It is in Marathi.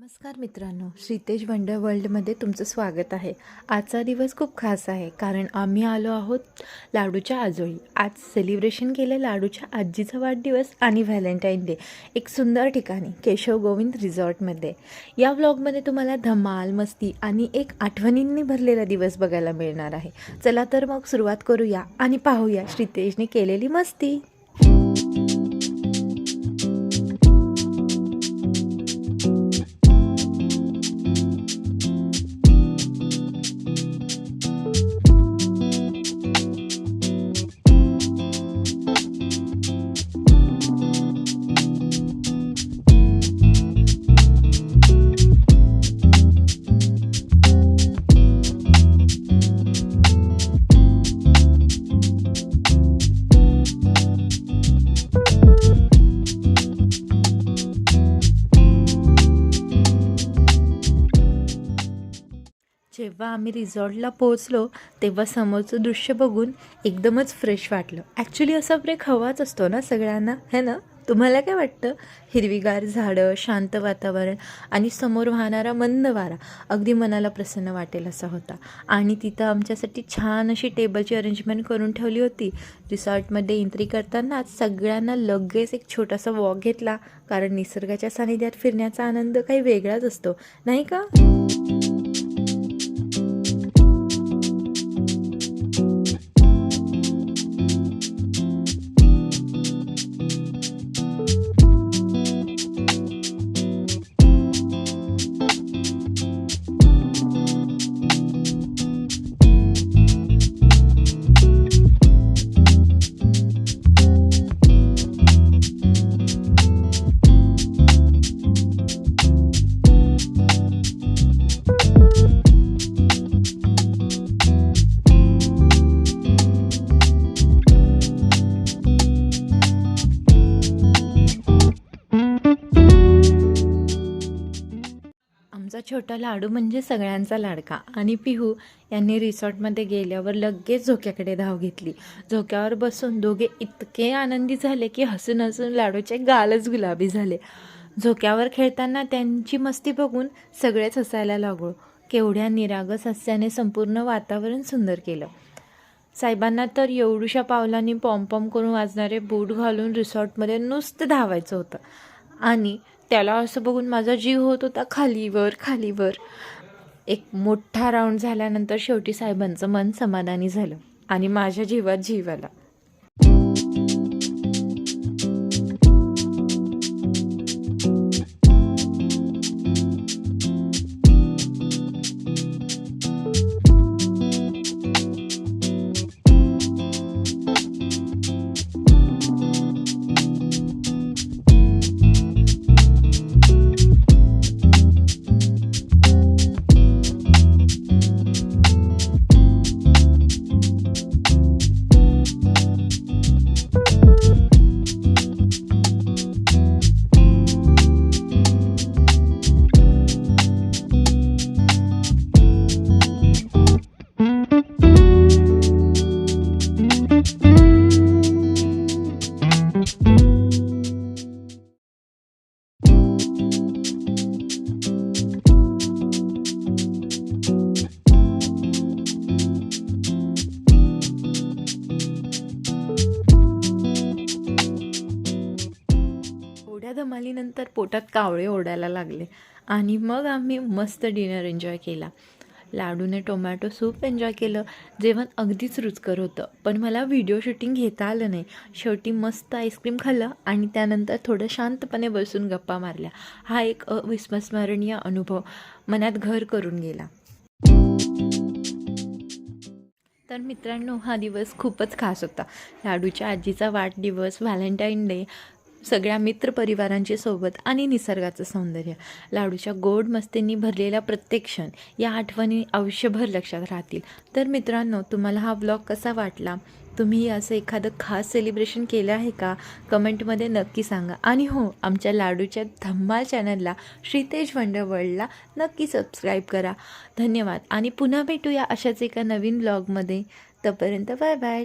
नमस्कार मित्रांनो, श्रीतेज वंडर वर्ल्डमध्ये तुमचं स्वागत आहे। आजचा दिवस खूप खास आहे कारण आम्ही आलो आहोत लाडूच्या आजोळी। आज सेलिब्रेशन केलं लाडूच्या आजीचा वाढदिवस आणि व्हॅलेंटाईन डे एक सुंदर ठिकाणी केशव गोविंद रिसॉर्टमध्ये। या व्लॉगमध्ये तुम्हाला धमाल, मस्ती आणि एक आठवणींनी भरलेला दिवस बघायला मिळणार आहे। चला तर मग सुरुवात करूया आणि पाहूया श्रीतेजने केलेली मस्ती। जेव्हा आम्ही रिसॉर्टला पोहोचलो तेव्हा समोरचं दृश्य बघून एकदमच फ्रेश वाटलं। ॲक्च्युली असा ब्रेक हवाच असतो ना सगळ्यांना, है ना? तुम्हाला काय वाटतं? हिरवीगार झाडं, शांत वातावरण आणि समोर वाहणारा मंद वारा अगदी मनाला प्रसन्न वाटेल असा होता। आणि तिथं आमच्यासाठी छान अशी टेबलची अरेंजमेंट करून ठेवली होती। रिसॉर्टमध्ये एंट्री करताना सगळ्यांना लगेच एक छोटासा वॉक घेतला, कारण निसर्गाच्या सानिध्यात फिरण्याचा आनंद काही वेगळाच असतो, नाही का? आमचा छोटा लाडू म्हणजे सगळ्यांचा लाडका आणि पिहू यांनी रिसॉर्टमध्ये गेल्यावर लगेच झोक्याकडे धाव घेतली। झोक्यावर बसून दोघे इतके आनंदी झाले की हसून हसून लाडूचे गालच गुलाबी झाले। झोक्यावर खेळताना त्यांची मस्ती बघून सगळेच हसायला लागलो। केवढ्या निरागस हास्याने संपूर्ण वातावरण सुंदर केलं। साहेबांना तर एवढ्याशा पावलांनी पॉम करून वाजणारे बूट घालून रिसॉर्टमध्ये नुसतं धावायचं होतं आणि त्याला असं बघून माझा जीव होत होता खालीवर खालीवर। एक मोठा राऊंड झाल्यानंतर शेवटी साहेबांचं मन समाधानी झालं आणि माझ्या जीवात जीव आला। धमालीनंतर पोटात कावळे ओढायला लागले आणि मग आम्ही मस्त डिनर एन्जॉय केला। लाडूने टोमॅटो सूप एन्जॉय केलं। जेवण अगदीच रुचकर होतं, पण मला व्हिडिओ शूटिंग घेता आलं नाही। शेवटी मस्त आईस्क्रीम खाल्लं आणि त्यानंतर थोडं शांतपणे बसून गप्पा मारल्या। हा एक अविस्मरणीय अनुभव मनात घर करून गेला। तर मित्रांनो, हा दिवस खूपच खास होता। लाडूच्या आजीचा वाढदिवस, व्हॅलेंटाईन डे, सगळ्या मित्रपरिवारांच्या सोबत आणि निसर्गाचं सौंदर्य। लाडूच्या गोड मस्तींनी भरलेला प्रत्येक क्षण या आठवणी आयुष्यभर लक्षात राहतील। तर मित्रांनो, तुम्हाला हा ब्लॉग कसा वाटला? तुम्ही असं एखादं खास सेलिब्रेशन केलं आहे का? कमेंटमध्ये नक्की सांगा। आणि हो, आमच्या लाडूच्या धम्माल चॅनलला श्रीतेज वंडर वर्ल्डला नक्की सबस्क्राईब करा। धन्यवाद आणि पुन्हा भेटूया अशाच एका नवीन ब्लॉगमध्ये। तोपर्यंत बाय बाय।